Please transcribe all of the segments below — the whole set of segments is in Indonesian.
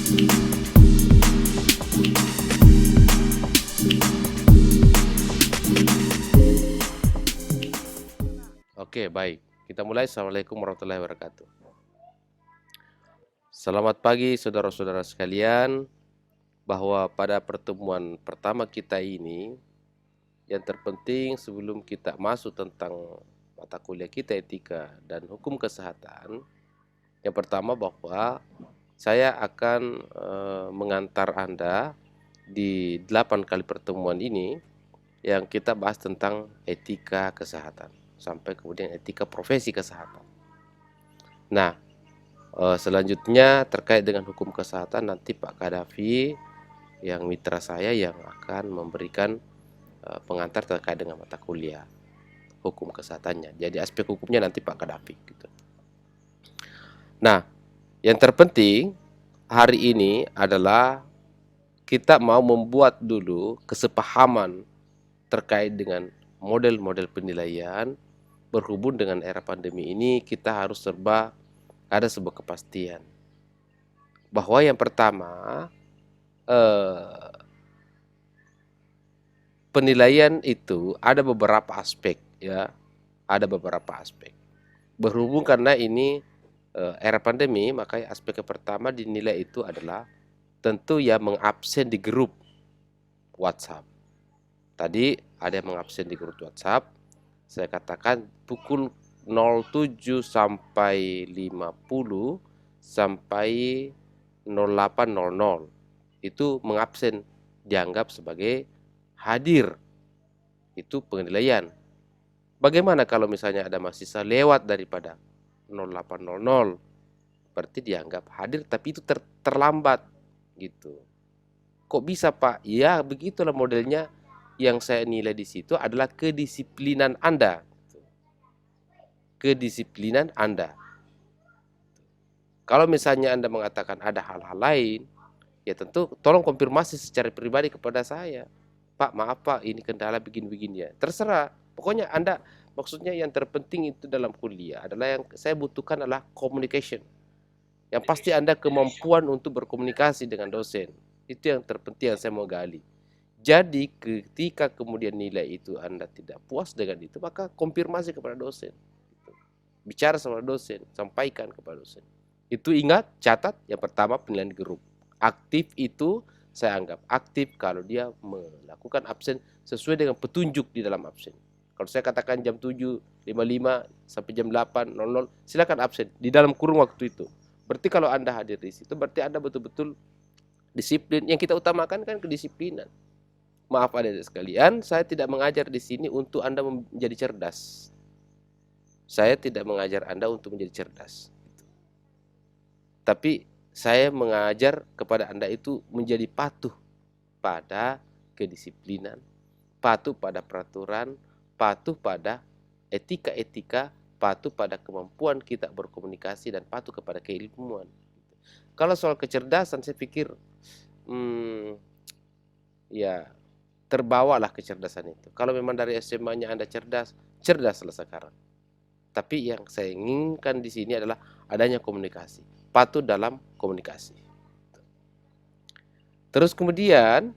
Oke, baik. Kita mulai. Assalamualaikum warahmatullahi wabarakatuh. Selamat pagi saudara-saudara sekalian, bahwa pada pertemuan pertama kita ini, yang terpenting sebelum kita masuk tentang mata kuliah kita etika dan hukum kesehatan, yang pertama bahwa saya akan mengantar Anda di 8 kali pertemuan ini yang kita bahas tentang etika kesehatan sampai kemudian etika profesi kesehatan. Nah, selanjutnya terkait dengan hukum kesehatan, nanti Pak Kadafi yang mitra saya yang akan memberikan pengantar terkait dengan mata kuliah hukum kesehatannya. Jadi aspek hukumnya nanti Pak Kadafi gitu. Nah, yang terpenting hari ini adalah kita mau membuat dulu kesepahaman terkait dengan model-model penilaian. Berhubung dengan era pandemi ini, kita harus serba ada sebuah kepastian bahwa yang pertama, penilaian itu ada beberapa aspek, ya, ada beberapa aspek. Berhubung karena ini era pandemi, maka aspek yang pertama dinilai itu adalah tentu ya mengabsen di grup WhatsApp. Tadi ada yang mengabsen di grup WhatsApp. Saya katakan pukul 07 sampai 50 sampai 08.00 itu mengabsen, dianggap sebagai hadir. Itu penilaian. Bagaimana kalau misalnya ada mahasiswa lewat daripada 08.00, berarti dianggap hadir tapi itu terlambat gitu. Kok bisa, Pak? Ya, begitulah modelnya. Yang saya nilai di situ adalah kedisiplinan Anda. Kedisiplinan Anda. Kalau misalnya Anda mengatakan ada hal-hal lain, ya tentu tolong konfirmasi secara pribadi kepada saya. Pak, maaf Pak, ini kendala begini-begini ya. Terserah. Pokoknya Anda, maksudnya yang terpenting itu dalam kuliah adalah yang saya butuhkan adalah communication. Yang pasti Anda kemampuan untuk berkomunikasi dengan dosen. Itu yang terpenting yang saya mau gali. Jadi ketika kemudian nilai itu Anda tidak puas dengan itu, maka konfirmasi kepada dosen. Bicara sama dosen, sampaikan kepada dosen. Itu ingat, catat, yang pertama penilaian grup. Aktif itu saya anggap aktif kalau dia melakukan absen sesuai dengan petunjuk di dalam absen. Kalau saya katakan jam 7.55 sampai jam 8.00, silakan absen di dalam kurun waktu itu. Berarti kalau Anda hadir di situ, berarti Anda betul-betul disiplin. Yang kita utamakan kan kedisiplinan. Maaf adik-adik sekalian, saya tidak mengajar di sini untuk Anda menjadi cerdas. Saya tidak mengajar Anda untuk menjadi cerdas. Tapi saya mengajar kepada Anda itu menjadi patuh pada kedisiplinan, patuh pada peraturan, patuh pada etika-etika, patuh pada kemampuan kita berkomunikasi, dan patuh kepada keilmuan. Kalau soal kecerdasan, saya pikir ya terbawalah kecerdasan itu. Kalau memang dari SMA-nya Anda cerdas, cerdaslah sekarang. Tapi yang saya inginkan di sini adalah adanya komunikasi, patuh dalam komunikasi. Terus kemudian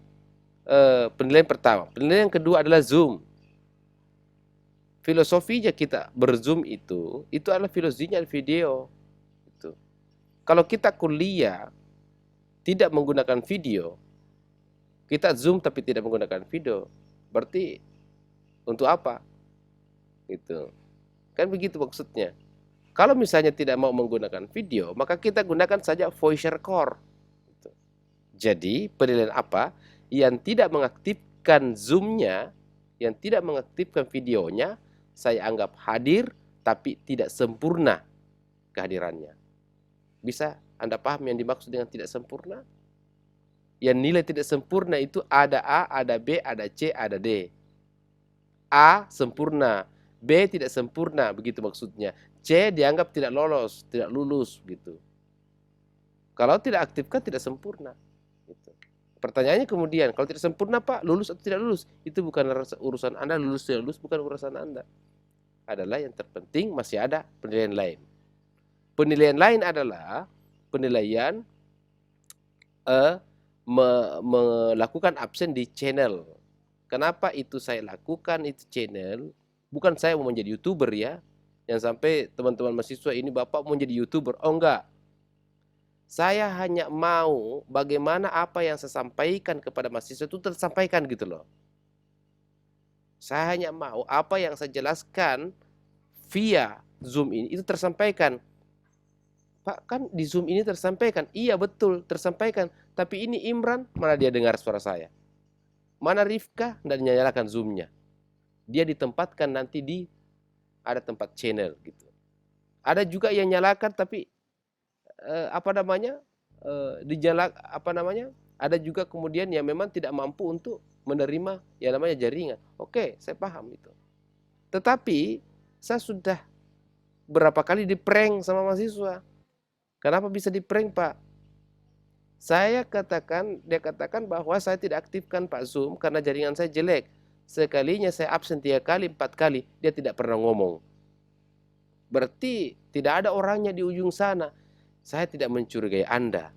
penilaian pertama, penilaian yang kedua adalah Zoom. Filosofinya kita berzoom itu adalah filosofinya video. Itu. Kalau kita kuliah tidak menggunakan video, kita Zoom tapi tidak menggunakan video, berarti untuk apa? Gitu. Kan begitu maksudnya. Kalau misalnya tidak mau menggunakan video, maka kita gunakan saja voice record. Gitu. Jadi penilaian apa? Yang tidak mengaktifkan Zoom-nya, yang tidak mengaktifkan videonya, saya anggap hadir tapi tidak sempurna kehadirannya. Bisa Anda paham yang dimaksud dengan tidak sempurna? Yang nilai tidak sempurna itu ada A, ada B, ada C, ada D. A sempurna, B tidak sempurna, begitu maksudnya. C dianggap tidak lolos, tidak lulus, gitu. Kalau tidak aktifkan tidak sempurna. Gitu. Pertanyaannya kemudian, kalau tidak sempurna Pak, lulus atau tidak lulus? Itu bukan urusan Anda, lulus tidak lulus bukan urusan Anda. Adalah yang terpenting masih ada penilaian lain. Penilaian lain adalah penilaian melakukan absen di channel. Kenapa itu saya lakukan itu channel? Bukan saya mau menjadi YouTuber ya. Yang sampai teman-teman mahasiswa ini Bapak mau jadi YouTuber. Oh enggak. Saya hanya mau bagaimana apa yang saya sampaikan kepada mahasiswa itu tersampaikan gitu loh. Saya hanya mau apa yang saya jelaskan via Zoom ini itu tersampaikan. Pak, kan di Zoom ini tersampaikan. Iya betul, tersampaikan. Tapi ini Imran, mana dia dengar suara saya? Mana Rifka? Tidak dinyalakan Zoom-nya. Dia ditempatkan nanti di ada tempat channel gitu. Ada juga yang nyalakan tapi apa namanya? Ada juga kemudian yang memang tidak mampu untuk menerima yang namanya jaringan. Oke, saya paham itu. Tetapi saya sudah berapa kali di-prank sama mahasiswa. Kenapa bisa di-prank, Pak? Dia katakan bahwa saya tidak aktifkan Pak Zoom karena jaringan saya jelek. Sekalinya saya absen 3 kali, 4 kali, dia tidak pernah ngomong. Berarti tidak ada orangnya di ujung sana. Saya tidak mencurigai Anda,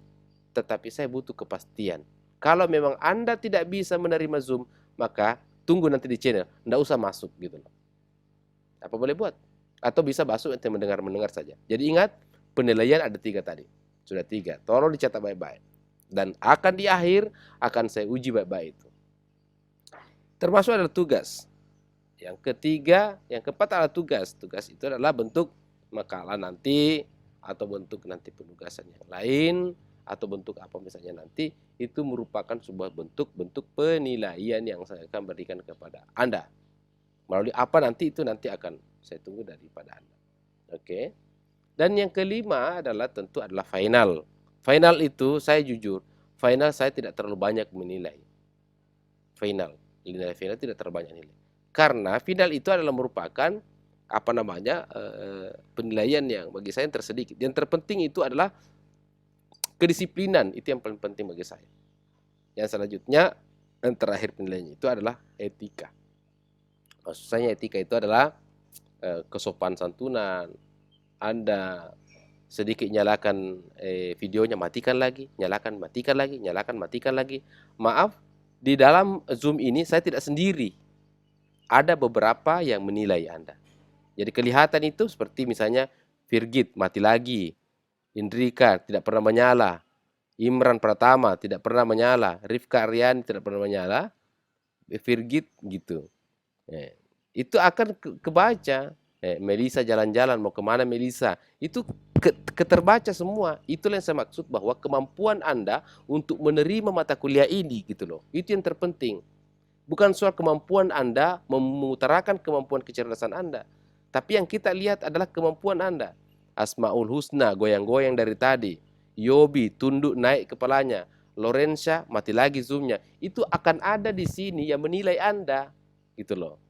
tetapi saya butuh kepastian. Kalau memang Anda tidak bisa menerima Zoom, maka tunggu nanti di channel, tidak usah masuk gitu loh. Apa boleh buat? Atau bisa masuk nanti mendengar saja. Jadi ingat, penilaian ada 3 tadi. Sudah 3, tolong dicatat baik-baik. Dan akan di akhir, akan saya uji baik-baik itu. Termasuk adalah tugas. Yang ketiga, yang keempat adalah tugas. Tugas itu adalah bentuk makalah nanti, atau bentuk nanti penugasan yang lain, atau bentuk apa misalnya nanti, itu merupakan sebuah bentuk penilaian yang saya akan berikan kepada Anda. Melalui apa nanti itu nanti akan saya tunggu daripada Anda. Oke. Dan yang kelima adalah tentu adalah final. Final itu saya jujur, final saya tidak terlalu banyak menilai. Nilai final tidak terlalu banyak nilai. Karena final itu adalah merupakan apa namanya penilaian yang bagi saya yang tersedikit. Yang terpenting itu adalah kedisiplinan, itu yang paling penting bagi saya. Yang selanjutnya, yang terakhir penilaiannya itu adalah etika. Maksudnya etika itu adalah kesopan santunan. Anda sedikit nyalakan videonya, matikan lagi, nyalakan, matikan lagi, nyalakan, matikan lagi. Maaf, di dalam Zoom ini saya tidak sendiri. Ada beberapa yang menilai Anda. Jadi kelihatan itu seperti misalnya Virgit mati lagi, Indrika tidak pernah menyala, Imran Pratama tidak pernah menyala, Rifka Aryani tidak pernah menyala, Virgit gitu. Itu akan kebaca. Melisa jalan-jalan mau kemana Melisa? Itu keterbaca semua. Itulah yang saya maksud bahwa kemampuan Anda untuk menerima mata kuliah ini gitu loh. Itu yang terpenting. Bukan soal kemampuan Anda mengutarakan kemampuan kecerdasan Anda. Tapi yang kita lihat adalah kemampuan Anda. Asmaul Husna goyang-goyang dari tadi. Yobi tunduk naik kepalanya. Lorenza mati lagi zoomnya. Itu akan ada di sini yang menilai Anda. Gitu loh.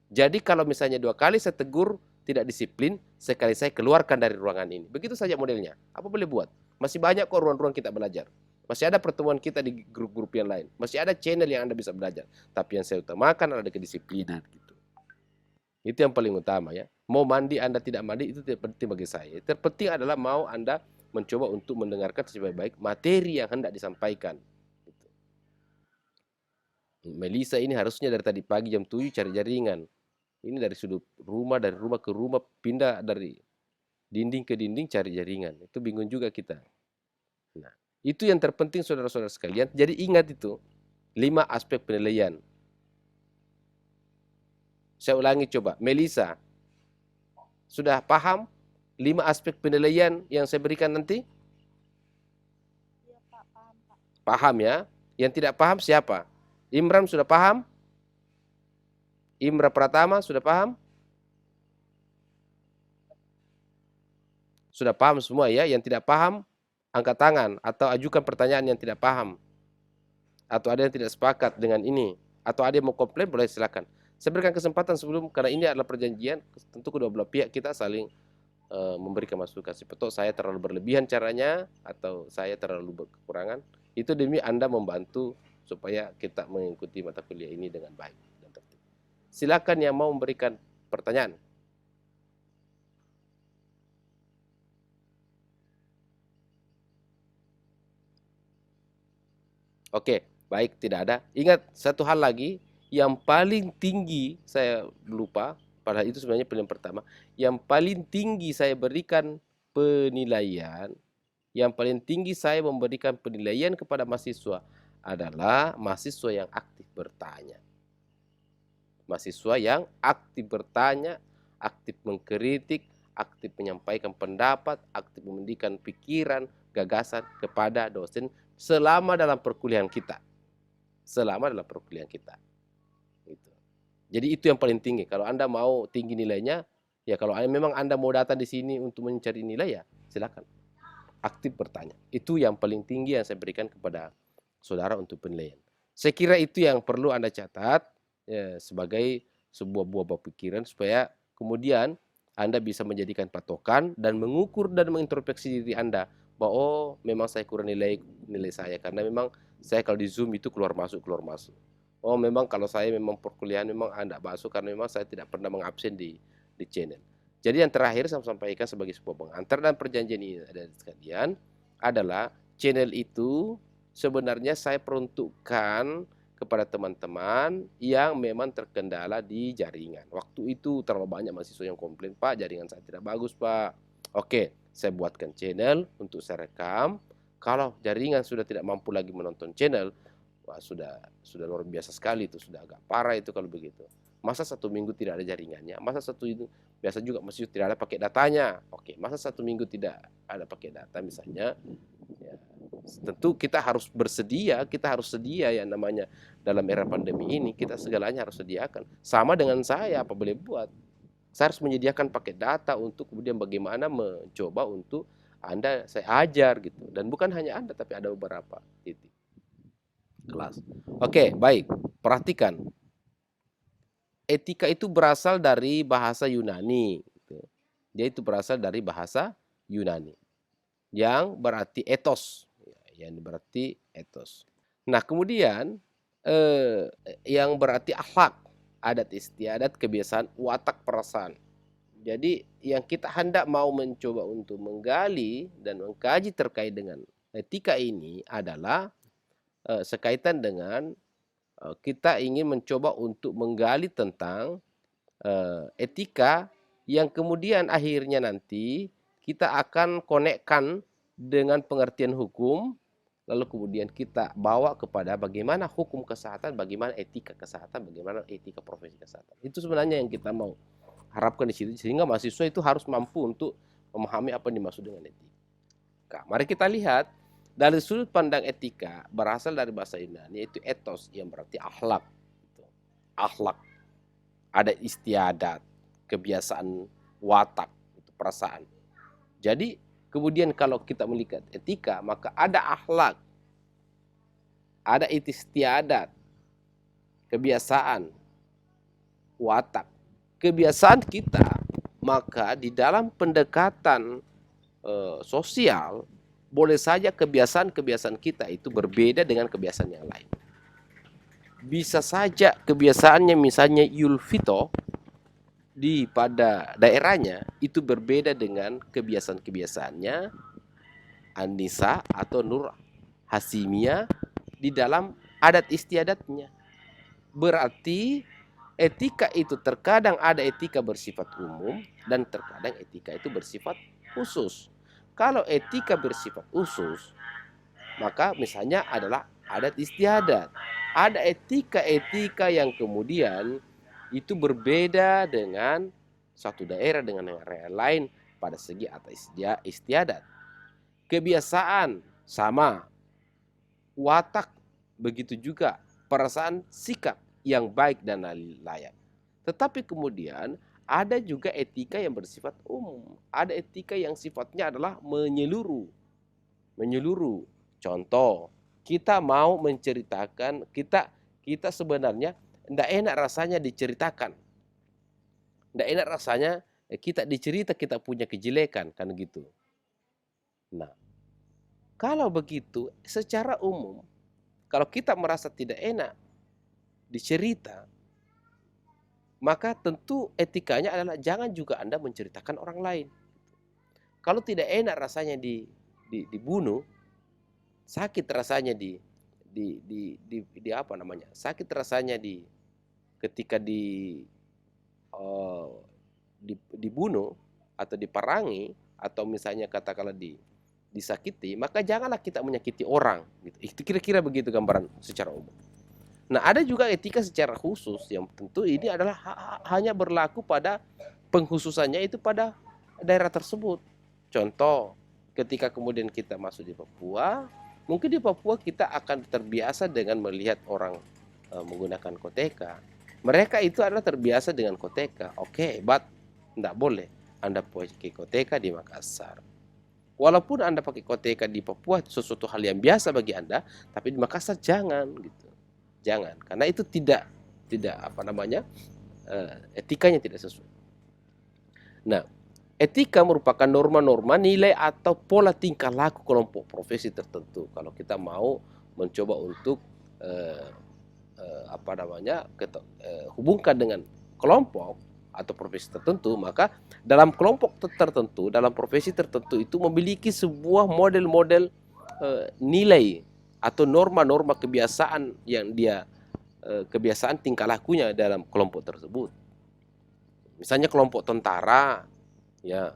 Jadi kalau misalnya 2 kali saya tegur tidak disiplin, sekali saya keluarkan dari ruangan ini. Begitu saja modelnya. Apa boleh buat? Masih banyak kok ruang-ruang kita belajar. Masih ada pertemuan kita di grup-grup yang lain. Masih ada channel yang Anda bisa belajar. Tapi yang saya utamakan adalah kedisiplinan gitu. Itu yang paling utama ya. Mau mandi Anda tidak mandi itu tidak penting bagi saya. Yang terpenting adalah mau Anda mencoba untuk mendengarkan sebaik-baik materi yang hendak disampaikan. Gitu. Melisa ini harusnya dari tadi pagi jam 7 cari jaringan. Ini dari sudut rumah, dari rumah ke rumah, pindah dari dinding ke dinding cari jaringan. Itu bingung juga kita. Nah, itu yang terpenting saudara-saudara sekalian. Jadi ingat itu, 5 aspek penilaian. Saya ulangi coba, Melisa, sudah paham 5 aspek penilaian yang saya berikan nanti? Ya, Pak, paham, Pak. Paham ya? Yang tidak paham siapa? Imran sudah paham? Imra Pratama sudah paham? Sudah paham semua ya? Yang tidak paham, angkat tangan atau ajukan pertanyaan yang tidak paham. Atau ada yang tidak sepakat dengan ini. Atau ada yang mau komplain, boleh silakan. Saya berikan kesempatan sebelum, karena ini adalah perjanjian, tentu kedua belah pihak kita saling memberikan masukan. Siapa saya terlalu berlebihan caranya, atau saya terlalu berkekurangan. Itu demi Anda membantu supaya kita mengikuti mata kuliah ini dengan baik dan tertib. Silakan yang mau memberikan pertanyaan. Oke, baik, tidak ada. Ingat satu hal lagi, yang paling tinggi saya lupa, padahal itu sebenarnya pilihan pertama. Yang paling tinggi saya berikan penilaian, yang paling tinggi saya memberikan penilaian kepada mahasiswa adalah mahasiswa yang aktif bertanya. Mahasiswa yang aktif bertanya, aktif mengkritik, aktif menyampaikan pendapat, aktif memberikan pikiran, gagasan kepada dosen selama dalam perkuliahan kita. Selama dalam perkuliahan kita. Gitu. Jadi itu yang paling tinggi. Kalau Anda mau tinggi nilainya, ya kalau memang Anda mau datang di sini untuk mencari nilai, ya silakan. Aktif bertanya. Itu yang paling tinggi yang saya berikan kepada saudara untuk penilaian. Saya kira itu yang perlu Anda catat ya, sebagai sebuah buah pikiran supaya kemudian Anda bisa menjadikan patokan dan mengukur dan mengintrospeksi diri Anda bahwa oh memang saya kurang nilai saya karena memang saya kalau di Zoom itu keluar masuk. Oh memang kalau saya memang perkuliahan memang Anda masuk karena memang saya tidak pernah mengabsen di channel. Jadi yang terakhir saya sampaikan sebagai sebuah pengantar dan perjanjian ini ada sekalian adalah channel itu sebenarnya saya peruntukkan kepada teman-teman yang memang terkendala di jaringan. Waktu itu terlalu banyak mahasiswa yang komplain, Pak, jaringan saya tidak bagus, Pak. Oke, saya buatkan channel untuk saya rekam. Kalau jaringan sudah tidak mampu lagi menonton channel, wah sudah luar biasa sekali itu, sudah agak parah itu kalau begitu. Masa 1 minggu tidak ada jaringannya? Masa satu itu biasa juga masih tidak ada pakai datanya? Oke, masa 1 minggu tidak ada pakai data misalnya? Ya, tentu kita harus bersedia, kita harus sedia yang namanya dalam era pandemi ini, kita segalanya harus sediakan. Sama dengan saya, apa boleh buat? Saya harus menyediakan paket data untuk kemudian bagaimana mencoba untuk Anda saya ajar gitu. Dan bukan hanya Anda, tapi ada beberapa titik kelas. Oke, baik. Perhatikan. Etika itu berasal dari bahasa Yunani. Gitu. Dia itu berasal dari bahasa Yunani. Yang berarti etos, yang berarti etos. Nah kemudian yang berarti akhlak, adat istiadat, kebiasaan, watak, perasaan. Jadi yang kita hendak mau mencoba untuk menggali dan mengkaji terkait dengan etika ini adalah sekaitan dengan kita ingin mencoba untuk menggali tentang etika yang kemudian akhirnya nanti kita akan konekkan dengan pengertian hukum, lalu kemudian kita bawa kepada bagaimana hukum kesehatan, bagaimana etika kesehatan, bagaimana etika profesi kesehatan. Itu sebenarnya yang kita mau harapkan di situ, sehingga mahasiswa itu harus mampu untuk memahami apa yang dimaksud dengan etika. Mari kita lihat dari sudut pandang etika berasal dari bahasa Yunani, yaitu etos yang berarti akhlak. Akhlak, ada istiadat, kebiasaan, watak, itu perasaan. Jadi kemudian kalau kita melihat etika, maka ada akhlak, ada istiadat, kebiasaan, watak. Kebiasaan kita, maka di dalam pendekatan sosial, boleh saja kebiasaan-kebiasaan kita itu berbeda dengan kebiasaan yang lain. Bisa saja kebiasaannya misalnya Yulfito pada daerahnya itu berbeda dengan kebiasaan-kebiasaannya Anissa atau Nur Hasimia di dalam adat istiadatnya. Berarti etika itu terkadang ada etika bersifat umum dan terkadang etika itu bersifat khusus. Kalau etika bersifat khusus, maka misalnya adalah adat istiadat. Ada etika-etika yang kemudian itu berbeda dengan satu daerah dengan daerah lain pada segi atas istiadat. Kebiasaan sama, watak begitu juga, perasaan, sikap yang baik dan layak. Tetapi kemudian ada juga etika yang bersifat umum. Ada etika yang sifatnya adalah menyeluruh. Contoh, kita mau menceritakan, kita sebenarnya tidak enak rasanya diceritakan. Tidak enak rasanya kita dicerita kita punya kejelekan, kan gitu. Nah, kalau begitu secara umum, kalau kita merasa tidak enak dicerita, maka tentu etikanya adalah jangan juga Anda menceritakan orang lain. Kalau tidak enak rasanya dibunuh, sakit rasanya apa namanya, sakit rasanya ketika eh, dibunuh atau diperangi atau misalnya katakanlah disakiti, maka janganlah kita menyakiti orang gitu. Itu kira-kira begitu gambaran secara umum. Nah, ada juga etika secara khusus yang tentu ini adalah hanya berlaku pada pengkhususannya itu pada daerah tersebut. Contoh, ketika kemudian kita masuk di Papua, mungkin di Papua kita akan terbiasa dengan melihat orang menggunakan koteka. Mereka itu adalah terbiasa dengan koteka. Oke, but tidak boleh Anda pakai koteka di Makassar. Walaupun Anda pakai koteka di Papua sesuatu hal yang biasa bagi Anda, tapi di Makassar jangan gitu. Jangan, karena itu tidak apa namanya, etikanya tidak sesuai. Nah, etika merupakan norma-norma, nilai atau pola tingkah laku kelompok profesi tertentu. Kalau kita mau mencoba untuk apa namanya, hubungkan dengan kelompok atau profesi tertentu, maka dalam kelompok tertentu, dalam profesi tertentu itu memiliki sebuah model-model nilai atau norma-norma kebiasaan yang dia kebiasaan tingkah lakunya dalam kelompok tersebut. Misalnya kelompok tentara ya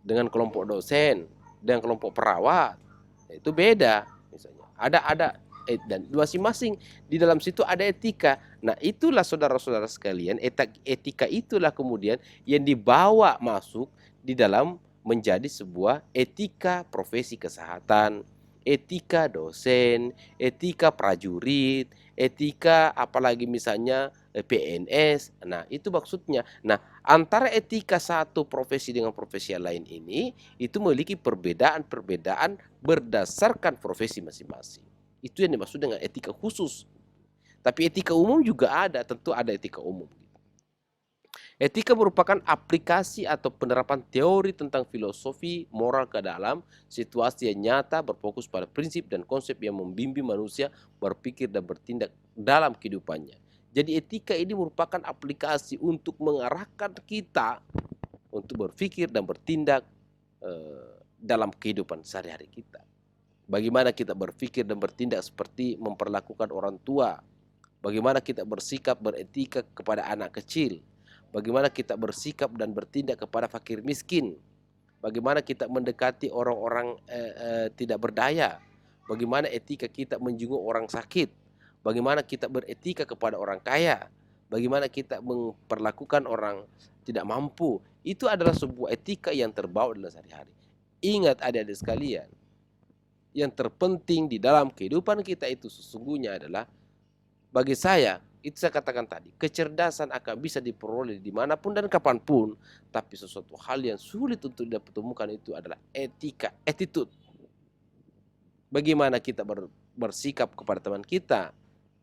dengan kelompok dosen, dengan kelompok perawat, itu beda misalnya. Ada dan masing-masing di dalam situ ada etika. Nah, itulah saudara-saudara sekalian, etika itulah kemudian yang dibawa masuk di dalam menjadi sebuah etika profesi kesehatan, etika dosen, etika prajurit, etika apalagi misalnya PNS. Nah, itu maksudnya. Nah, antara etika satu profesi dengan profesi yang lain ini itu memiliki perbedaan-perbedaan berdasarkan profesi masing-masing. Itu yang dimaksud dengan etika khusus. Tapi etika umum juga ada, tentu ada etika umum. Etika merupakan aplikasi atau penerapan teori tentang filosofi moral ke dalam situasi yang nyata, berfokus pada prinsip dan konsep yang membimbing manusia berpikir dan bertindak dalam kehidupannya. Jadi etika ini merupakan aplikasi untuk mengarahkan kita untuk berpikir dan bertindak dalam kehidupan sehari-hari kita. Bagaimana kita berpikir dan bertindak seperti memperlakukan orang tua. Bagaimana kita bersikap beretika kepada anak kecil. Bagaimana kita bersikap dan bertindak kepada fakir miskin. Bagaimana kita mendekati orang-orang tidak berdaya. Bagaimana etika kita menjenguk orang sakit. Bagaimana kita beretika kepada orang kaya. Bagaimana kita memperlakukan orang tidak mampu. Itu adalah sebuah etika yang terbawa dalam sehari-hari. Ingat adik-adik sekalian, yang terpenting di dalam kehidupan kita itu sesungguhnya adalah, bagi saya, itu saya katakan tadi, kecerdasan akan bisa diperoleh dimanapun dan kapanpun, tapi sesuatu hal yang sulit untuk ditemukan itu adalah etika, attitude. Bagaimana kita bersikap kepada teman kita.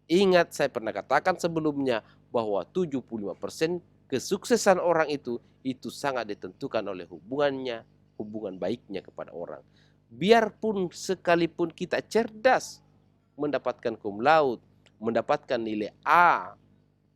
Ingat, saya pernah katakan sebelumnya bahwa 75% kesuksesan orang itu sangat ditentukan oleh hubungan baiknya kepada orang. Biarpun sekalipun kita cerdas, mendapatkan cum laude, mendapatkan nilai A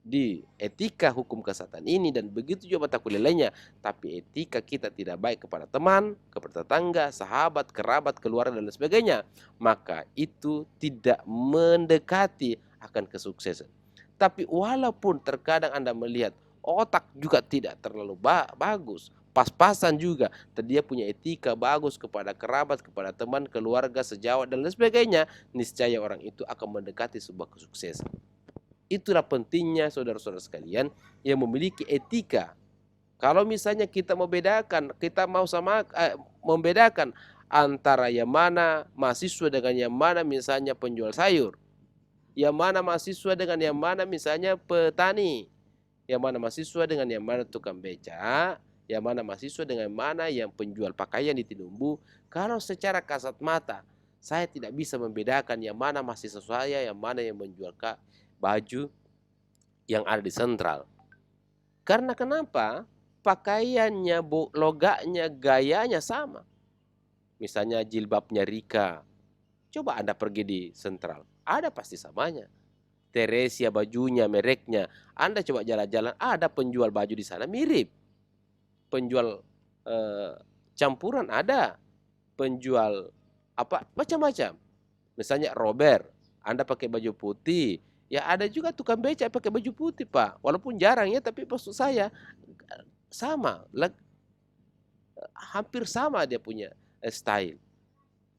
di etika hukum kesehatan ini dan begitu juga mata kuliah lainnya, tapi etika kita tidak baik kepada teman, kepada tetangga, sahabat, kerabat, keluarga dan sebagainya, maka itu tidak mendekati akan kesuksesan. Tapi walaupun terkadang Anda melihat otak juga tidak terlalu bagus, pas-pasan juga, dia punya etika bagus kepada kerabat, kepada teman, keluarga, sejawat dan lain sebagainya, niscaya orang itu akan mendekati sebuah kesuksesan. Itulah pentingnya saudara-saudara sekalian yang memiliki etika. Kalau misalnya kita membedakan antara yang mana mahasiswa dengan yang mana misalnya penjual sayur, yang mana mahasiswa dengan yang mana misalnya petani, yang mana mahasiswa dengan yang mana tukang beca, yang mana mahasiswa dengan mana yang penjual pakaian di Tinumbu. Kalau secara kasat mata saya tidak bisa membedakan yang mana mahasiswa saya, yang mana yang menjual baju yang ada di sentral. Karena kenapa? Pakaiannya, logaknya, gayanya sama. Misalnya jilbabnya Rika, coba Anda pergi di sentral, ada pasti samanya. Teresia bajunya, mereknya, Anda coba jalan-jalan, ada penjual baju di sana mirip. Penjual campuran ada, penjual apa macam-macam. Misalnya Robert, Anda pakai baju putih, ya ada juga tukang beca pakai baju putih, Pak. Walaupun jarang ya, tapi maksud saya sama, hampir sama dia punya style.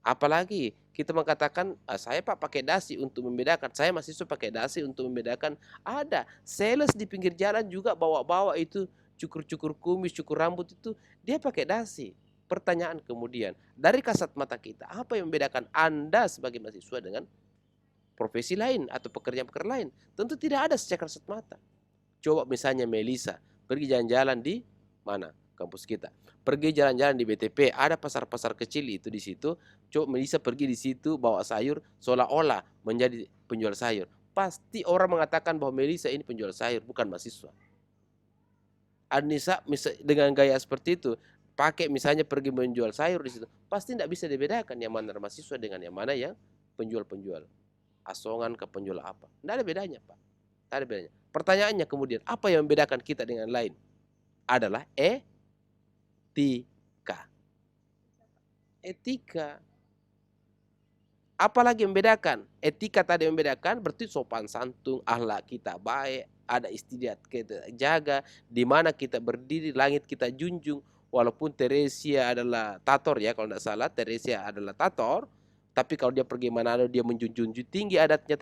Apalagi kita mengatakan, saya Pak pakai dasi untuk membedakan, saya mahasiswa pakai dasi untuk membedakan. Ada sales di pinggir jalan juga bawa-bawa itu cukur-cukur kumis, cukur rambut itu dia pakai dasi. Pertanyaan kemudian, dari kasat mata kita, apa yang membedakan Anda sebagai mahasiswa dengan profesi lain atau pekerjaan-pekerjaan lain? Tentu tidak ada secara kasat mata. Coba misalnya Melisa pergi jalan-jalan di mana? Kampus kita. Pergi jalan-jalan di BTP, ada pasar-pasar kecil itu di situ. Coba Melisa pergi di situ bawa sayur seolah-olah menjadi penjual sayur. Pasti orang mengatakan bahwa Melisa ini penjual sayur, bukan mahasiswa. Anissa dengan gaya seperti itu, pakai misalnya pergi menjual sayur di situ, pasti tidak bisa dibedakan yang mana mahasiswa dengan yang mana yang penjual-penjual. Asongan ke penjual apa? Tidak ada bedanya, Pak. Tidak ada bedanya. Pertanyaannya kemudian, apa yang membedakan kita dengan lain? Adalah etika. Etika. Apalagi membedakan? Etika tadi membedakan berarti sopan santun, akhlak kita baik, ada istiadat kita jaga, di mana kita berdiri, langit kita junjung. Walaupun Teresia adalah tator ya, kalau tidak salah Teresia adalah tator, tapi kalau dia pergi Manado dia menjunjung tinggi adatnya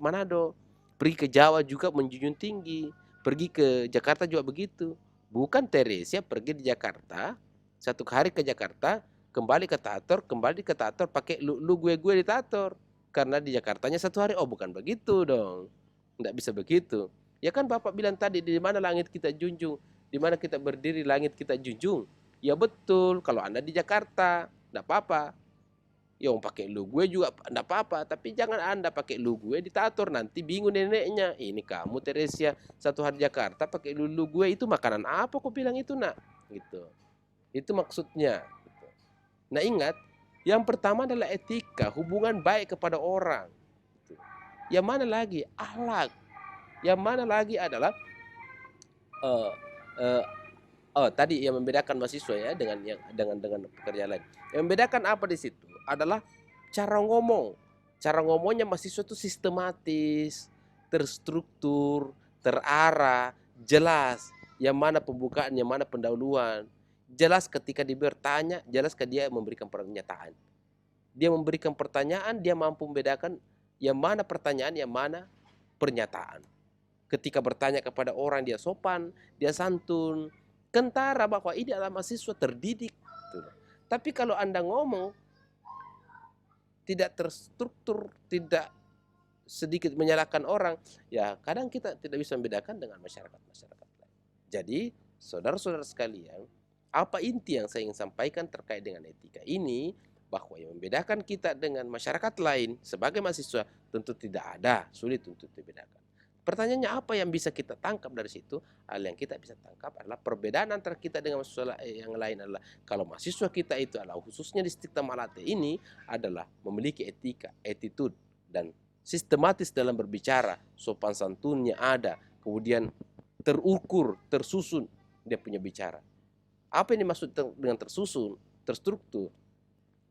Manado. Pergi ke Jawa juga menjunjung tinggi, pergi ke Jakarta juga begitu. Bukan Teresia pergi di Jakarta, satu hari ke Jakarta, kembali ke Tator pakai lu gue di Tator. Karena di Jakartanya satu hari, oh bukan begitu dong. Nggak bisa begitu. Ya kan Bapak bilang tadi, di mana langit kita junjung, di mana kita berdiri langit kita junjung. Ya betul, kalau Anda di Jakarta, nggak apa-apa. Yang pakai lu gue juga enggak apa-apa, tapi jangan Anda pakai lu gue di Tator, nanti bingung neneknya. Ini kamu Teresia satu hari Jakarta pakai lu gue, itu makanan apa kok bilang itu nak? Gitu. Itu maksudnya. Gitu. Nah ingat, yang pertama adalah etika, hubungan baik kepada orang. Gitu. Yang mana lagi? Akhlak. Yang mana lagi adalah tadi yang membedakan mahasiswa ya dengan pekerjaan lain. Yang membedakan apa di situ adalah cara ngomong. Cara ngomongnya mahasiswa itu sistematis, terstruktur, terarah, jelas. Yang mana pembukaan, yang mana pendahuluan. Jelas ketika dia bertanya, jelas ketika dia memberikan pernyataan. Dia memberikan pertanyaan, dia mampu membedakan yang mana pertanyaan, yang mana pernyataan. Ketika bertanya kepada orang dia sopan, dia santun, kentara bahwa ini adalah mahasiswa terdidik. Tapi kalau Anda ngomong tidak terstruktur, tidak sedikit menyalahkan orang, ya kadang kita tidak bisa membedakan dengan masyarakat-masyarakat lain. Jadi, saudara-saudara sekalian, apa inti yang saya ingin sampaikan terkait dengan etika ini, bahwa yang membedakan kita dengan masyarakat lain sebagai mahasiswa tentu tidak ada, sulit untuk dibedakan. Pertanyaannya apa yang bisa kita tangkap dari situ? Hal yang kita bisa tangkap adalah perbedaan antara kita dengan mahasiswa yang lain adalah kalau mahasiswa kita itu adalah khususnya di Stikta Malate ini adalah memiliki etika, attitude dan sistematis dalam berbicara, sopan santunnya ada, kemudian terukur, tersusun dia punya bicara. Apa yang dimaksud dengan tersusun, terstruktur?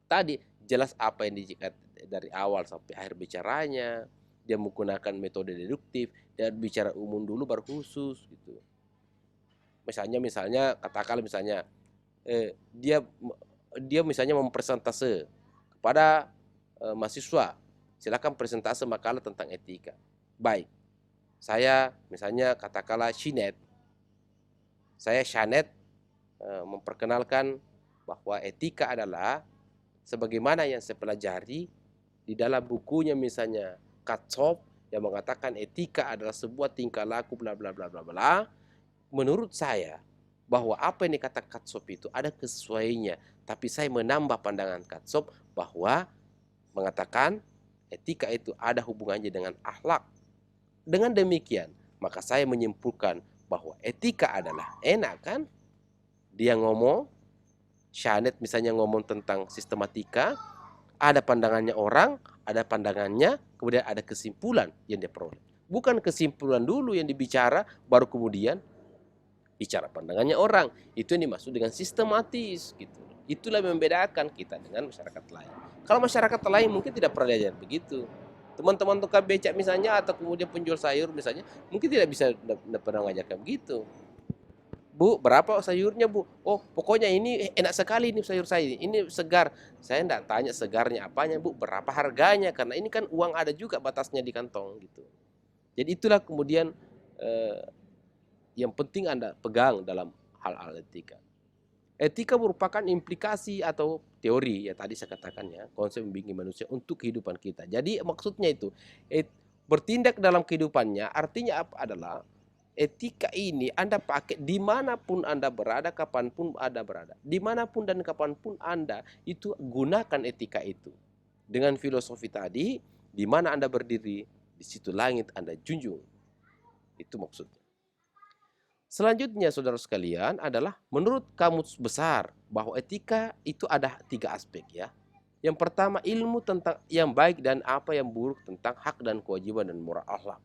Tadi jelas apa yang dijelaskan dari awal sampai akhir bicaranya. Dia menggunakan metode deduktif, dia bicara umum dulu baru khusus gitu. Misalnya katakanlah misalnya dia misalnya mempresentase kepada mahasiswa, silakan presentase makalah tentang etika. Baik, saya misalnya katakanlah Shanet memperkenalkan bahwa etika adalah sebagaimana yang saya pelajari di dalam bukunya misalnya Katsop yang mengatakan etika adalah sebuah tingkah laku bla bla bla bla bla. Menurut saya bahwa apa yang dikatakan Katsop itu ada kesesuaiannya, tapi saya menambah pandangan Katsop bahwa mengatakan etika itu ada hubungannya dengan akhlak. Dengan demikian, maka saya menyimpulkan bahwa etika adalah enak kan? Dia ngomong, Shanet misalnya ngomong tentang sistematika, ada pandangannya orang, ada pandangannya, kemudian ada kesimpulan yang dia peroleh. Bukan kesimpulan dulu yang dibicara, baru kemudian bicara pandangannya orang. Itu yang dimaksud dengan sistematis gitu. Itulah yang membedakan kita dengan masyarakat lain. Kalau masyarakat lain mungkin tidak pernah diajar begitu. Teman-teman tukang becak misalnya atau kemudian penjual sayur misalnya, mungkin tidak bisa pernah ngajarkan begitu. Bu, berapa sayurnya bu? Oh, pokoknya ini enak sekali ini sayur saya. Ini segar. Saya enggak tanya segarnya apanya bu, berapa harganya. Karena ini kan uang ada juga batasnya di kantong gitu. Jadi itulah kemudian eh, yang penting Anda pegang dalam hal-hal etika. Etika merupakan implikasi atau teori ya tadi saya katakan ya, konsep membimbing manusia untuk kehidupan kita. Jadi maksudnya itu bertindak dalam kehidupannya artinya apa adalah etika ini Anda pakai dimanapun Anda berada, kapanpun Anda berada. Dimanapun dan kapanpun Anda itu gunakan etika itu. Dengan filosofi tadi, di mana Anda berdiri, di situ langit Anda junjung. Itu maksudnya. Selanjutnya saudara sekalian adalah menurut Kamus Besar bahwa etika itu ada 3 aspek ya. Yang pertama ilmu tentang yang baik dan apa yang buruk tentang hak dan kewajiban dan moral akhlak.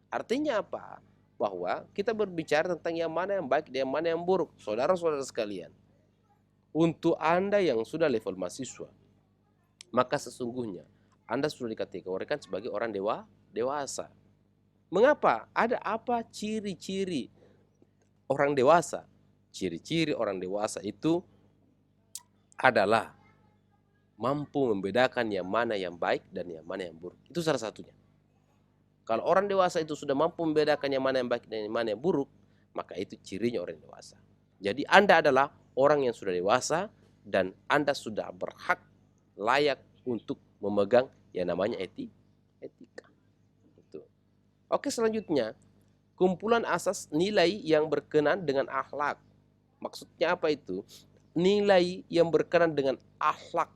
Artinya apa? Bahwa kita berbicara tentang yang mana yang baik dan yang mana yang buruk. Saudara-saudara sekalian, untuk Anda yang sudah level mahasiswa, maka sesungguhnya Anda sudah dikategorikan sebagai orang dewasa. Mengapa? Ada apa ciri-ciri orang dewasa? Ciri-ciri orang dewasa itu adalah mampu membedakan yang mana yang baik dan yang mana yang buruk. Itu salah satunya. Kalau orang dewasa itu sudah mampu membedakan yang mana yang baik dan yang mana yang buruk, maka itu cirinya orang dewasa. Jadi Anda adalah orang yang sudah dewasa dan Anda sudah berhak layak untuk memegang yang namanya etika. Itu. Oke, selanjutnya kumpulan asas nilai yang berkenan dengan akhlak. Maksudnya apa itu? Nilai yang berkenan dengan akhlak.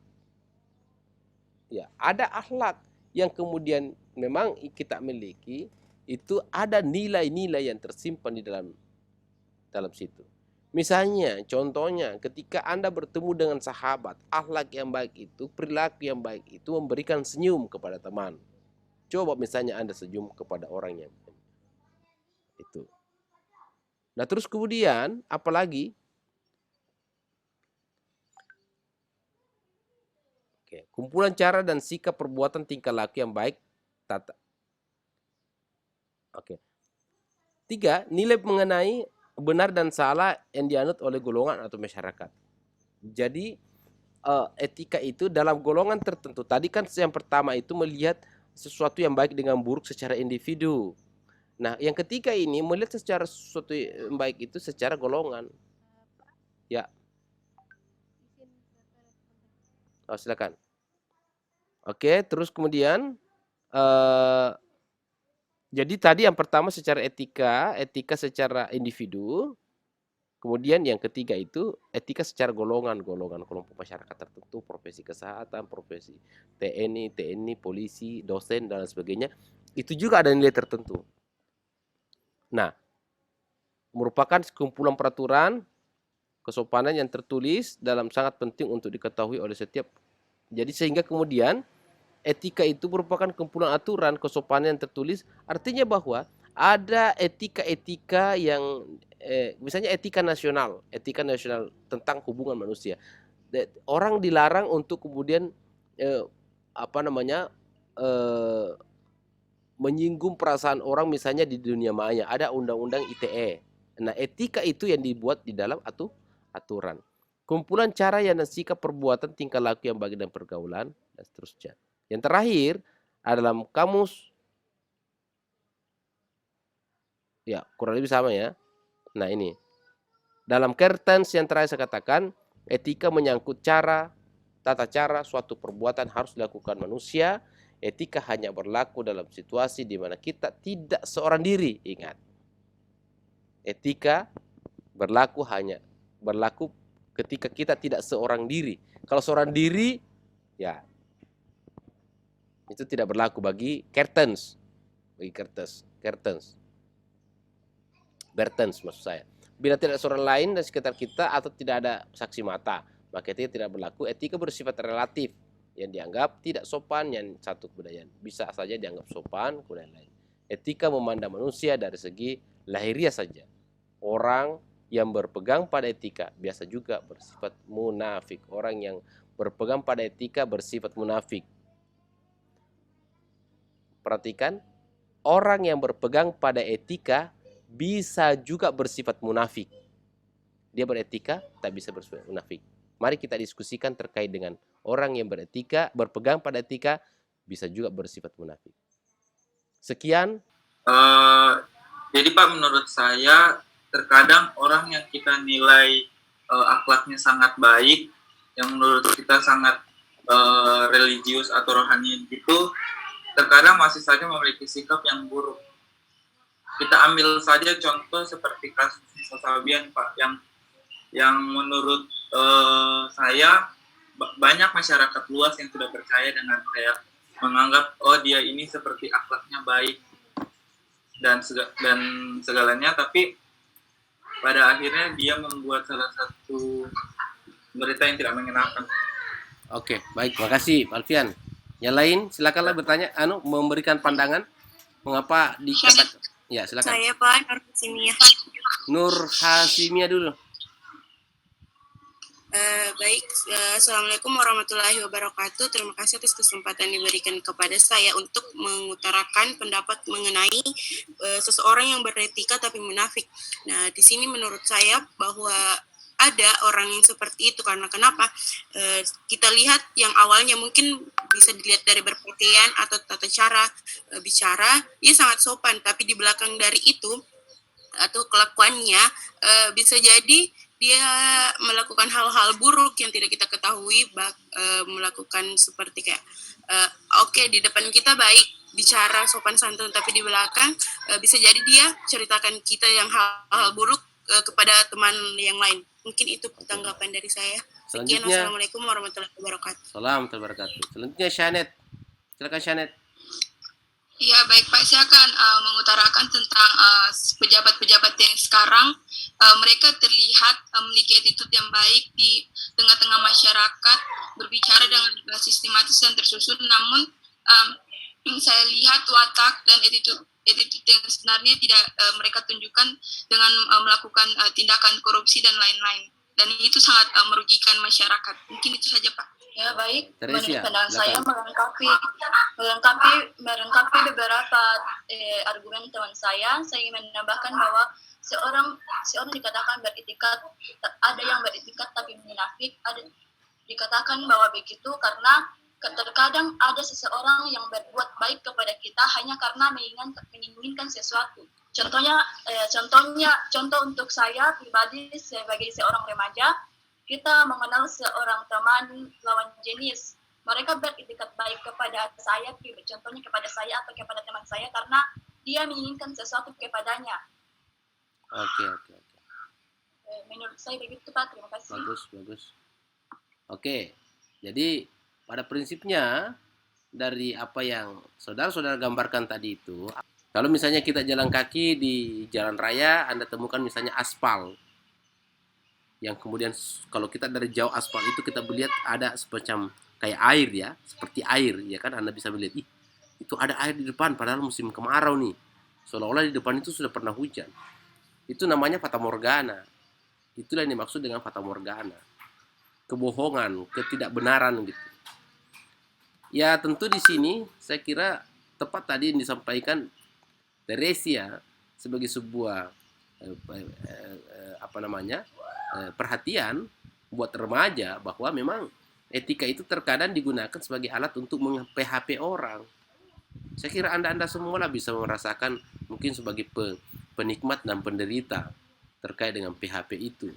Ya, ada akhlak yang kemudian memang kita miliki, itu ada nilai-nilai yang tersimpan di dalam situ. Misalnya, contohnya ketika Anda bertemu dengan sahabat, akhlak yang baik itu, perilaku yang baik itu memberikan senyum kepada teman. Coba misalnya Anda senyum kepada orang yang itu. Nah, terus kemudian apalagi? Oke, kumpulan cara dan sikap perbuatan tingkah laku yang baik tata. Oke. 3, nilai mengenai benar dan salah yang dianut oleh golongan atau masyarakat. Jadi etika itu dalam golongan tertentu. Tadi kan yang pertama itu melihat sesuatu yang baik dengan buruk secara individu. Nah, yang ketiga ini melihat secara sesuatu yang baik itu secara golongan. Ya, oh, silakan. Oke, terus kemudian jadi tadi yang pertama secara etika secara individu. Kemudian yang ketiga itu etika secara golongan kelompok masyarakat tertentu, profesi kesehatan, profesi TNI, polisi, dosen dan sebagainya. Itu juga ada nilai tertentu. Nah, merupakan kumpulan peraturan kesopanan yang tertulis dalam sangat penting untuk diketahui oleh setiap. Jadi sehingga kemudian etika itu merupakan kumpulan aturan kesopanan yang tertulis, artinya bahwa ada etika-etika yang misalnya etika nasional tentang hubungan manusia. Orang dilarang untuk kemudian apa namanya menyinggung perasaan orang misalnya di dunia maya, ada undang-undang ITE. Nah, etika itu yang dibuat di dalam aturan. Kumpulan cara yang sikap perbuatan tingkah laku yang baik dan pergaulan dan seterusnya. Yang terakhir dalam kamus ya kurang lebih sama ya. Nah ini dalam Kertens yang terakhir saya katakan etika menyangkut tata cara suatu perbuatan harus dilakukan manusia. Etika hanya berlaku dalam situasi di mana kita tidak seorang diri. Ingat, etika berlaku ketika kita tidak seorang diri. Kalau seorang diri, ya itu tidak berlaku bagi Kertens. Bertens maksud saya. Bila tidak seorang lain dari sekitar kita atau tidak ada saksi mata, maka etika tidak berlaku. Etika bersifat relatif, yang dianggap tidak sopan yang satu kebudayaan bisa saja dianggap sopan kebudayaan lain. Etika memandang manusia dari segi lahiriah saja. Orang yang berpegang pada etika biasa juga bersifat munafik. Orang yang berpegang pada etika bersifat munafik. perhatikan, orang yang berpegang pada etika bisa juga bersifat munafik. Dia beretika, tak bisa bersifat munafik. Mari kita diskusikan terkait dengan orang yang beretika, berpegang pada etika, bisa juga bersifat munafik. Sekian. Jadi Pak, menurut saya terkadang orang yang kita nilai akhlaknya sangat baik, yang menurut kita sangat religius atau rohani itu, terkadang masih saja memiliki sikap yang buruk. Kita ambil saja contoh seperti kasus Nisa Sabian, Pak, yang menurut saya banyak masyarakat luas yang sudah percaya dengan kayak menganggap dia ini seperti akhlaknya baik dan segalanya, tapi pada akhirnya dia membuat salah satu berita yang tidak mengenakan. Oke, baik, makasih Pak Alfian. Yang lain silakanlah bertanya, memberikan pandangan mengapa dikatakan. Ya, silakan. Saya Pak Nur Hasimia. Nur Hasimia dulu. Baik, Assalamualaikum warahmatullahi wabarakatuh. Terima kasih atas kesempatan diberikan kepada saya untuk mengutarakan pendapat mengenai seseorang yang beretika tapi munafik. Nah, di sini menurut saya bahwa ada orang yang seperti itu karena kenapa? Kita lihat yang awalnya mungkin bisa dilihat dari berpakaian atau tata cara bicara, dia sangat sopan, tapi di belakang dari itu atau kelakuannya bisa jadi dia melakukan hal-hal buruk yang tidak kita ketahui, melakukan seperti kayak oke, di depan kita baik bicara sopan santun, tapi di belakang bisa jadi dia ceritakan kita yang hal-hal buruk kepada teman yang lain. Mungkin itu tanggapan dari saya. Sekian, Assalamualaikum warahmatullahi wabarakatuh. Salam wabarakatuh. Selanjutnya Shanet. Silakan Shanet. Iya, baik Pak, saya akan mengutarakan tentang pejabat-pejabat yang sekarang mereka terlihat memiliki attitude yang baik di tengah-tengah masyarakat, berbicara dengan sistematis dan tersusun, namun yang saya lihat watak dan attitude yang sebenarnya tidak mereka tunjukkan dengan melakukan tindakan korupsi dan lain-lain, dan itu sangat merugikan masyarakat. Mungkin itu saja Pak. Ya, baik. Menurut pandangan saya melengkapi beberapa argumen teman saya ingin menambahkan bahwa seorang dikatakan beretikat, ada yang beretikat tapi munafik, ada dikatakan bahwa begitu karena terkadang ada seseorang yang berbuat baik kepada kita hanya karena menginginkan sesuatu. Contoh untuk saya pribadi sebagai seorang remaja, kita mengenal seorang teman lawan jenis. Mereka beretikat baik kepada saya, contohnya kepada saya atau kepada teman saya karena dia menginginkan sesuatu kepadanya. Oke. Menurut saya begitu Pak, terima kasih. Bagus. Oke, jadi pada prinsipnya dari apa yang saudara-saudara gambarkan tadi itu, kalau misalnya kita jalan kaki di jalan raya, Anda temukan misalnya aspal, yang kemudian kalau kita dari jauh aspal itu kita melihat ada semacam kayak air ya, seperti air ya kan, Anda bisa melihat itu ada air di depan padahal musim kemarau nih, seolah-olah di depan itu sudah pernah hujan. Itu namanya fata morgana. Itulah yang dimaksud dengan fata morgana, kebohongan, ketidakbenaran gitu. Ya tentu di sini saya kira tepat tadi yang disampaikan Teresia sebagai sebuah perhatian buat remaja bahwa memang etika itu terkadang digunakan sebagai alat untuk meng-PHP orang. Saya kira Anda semua lah bisa merasakan mungkin sebagai penikmat dan penderita terkait dengan PHP itu.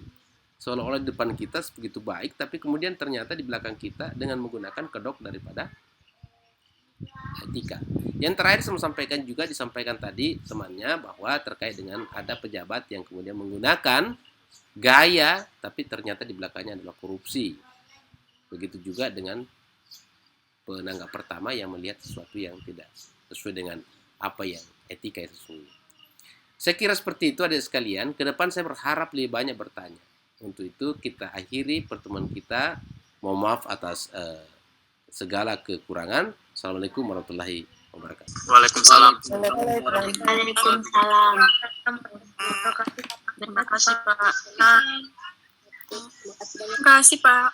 Seolah-olah di depan kita begitu baik, tapi kemudian ternyata di belakang kita dengan menggunakan kedok daripada etika. Yang terakhir saya disampaikan tadi temannya bahwa terkait dengan ada pejabat yang kemudian menggunakan gaya tapi ternyata di belakangnya adalah korupsi. Begitu juga dengan penanggap pertama yang melihat sesuatu yang tidak sesuai dengan apa yang etika yang sesungguhnya. Saya kira seperti itu adik sekalian. Ke depan saya berharap lebih banyak bertanya. Untuk itu kita akhiri pertemuan kita. Mohon maaf atas segala kekurangan. Assalamualaikum warahmatullahi wabarakatuh. Waalaikumsalam. Waalaikumsalam. Terima kasih Pak. Terima kasih Pak.